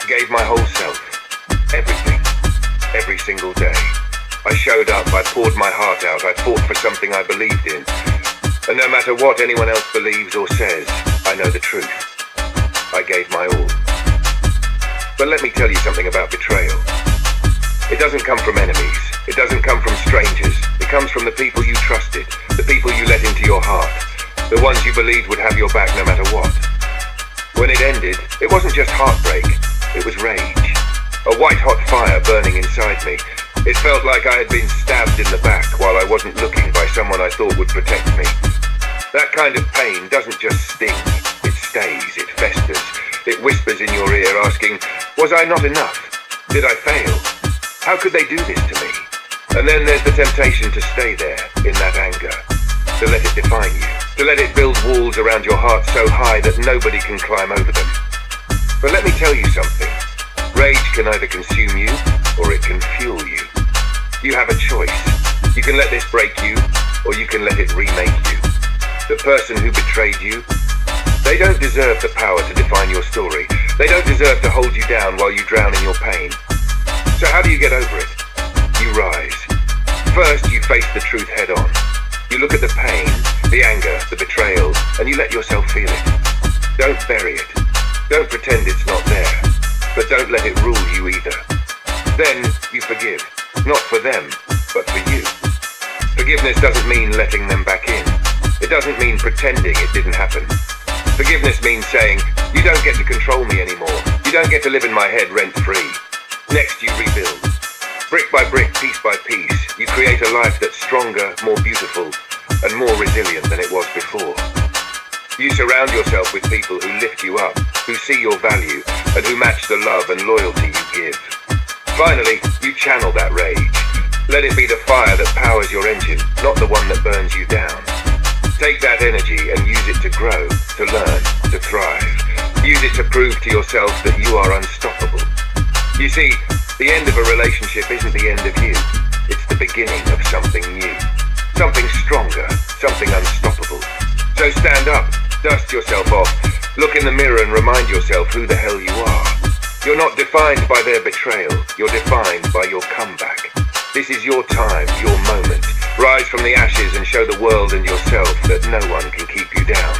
gave my whole self. Everything. Every single day. I showed up, I poured my heart out, I fought for something I believed in. And no matter what anyone else believes or says, I know the truth. I gave my all. But let me tell you something about betrayal. It doesn't come from enemies. It doesn't come from strangers. It comes from the people you trusted, the people you let into your heart, the ones you believed would have your back no matter what. When it ended, it wasn't just heartbreak, it was rage. A white-hot fire burning inside me. It felt like I had been stabbed in the back while I wasn't looking by someone I thought would protect me. That kind of pain doesn't just sting, it stays, it festers. It whispers in your ear asking, was I not enough? Did I fail? How could they do this to me? And then there's the temptation to stay there, in that anger. To let it define you. To let it build walls around your heart so high that nobody can climb over them. But let me tell you something. Rage can either consume you, or it can fuel you. You have a choice. You can let this break you, or you can let it remake you. The person who betrayed you, they don't deserve the power to define your story. They don't deserve to hold you down while you drown in your pain. So how do you get over it? You rise. First, you face the truth head on. You look at the pain, the anger, the betrayal, and you let yourself feel it. Don't bury it. Don't pretend it's not there. But don't let it rule you either. Then you forgive. Not for them, but for you. Forgiveness doesn't mean letting them back in. It doesn't mean pretending it didn't happen. Forgiveness means saying, you don't get to control me anymore. You don't get to live in my head rent-free. Next, you rebuild. Brick by brick, piece by piece, you create a life that's stronger, more beautiful, and more resilient than it was before. You surround yourself with people who lift you up, who see your value, and who match the love and loyalty you give. Finally, you channel that rage. Let it be the fire that powers your engine, not the one that burns you down. Take that energy and use it to grow, to learn, to thrive. Use it to prove to yourself that you are unstoppable. You see, the end of a relationship isn't the end of you. It's the beginning of something new. Something stronger, something unstoppable. So stand up, dust yourself off, look in the mirror and remind yourself who the hell you are. You're not defined by their betrayal, you're defined by your comeback. This is your time, your moment. Rise from the ashes and show the world and yourself that no one can keep you down.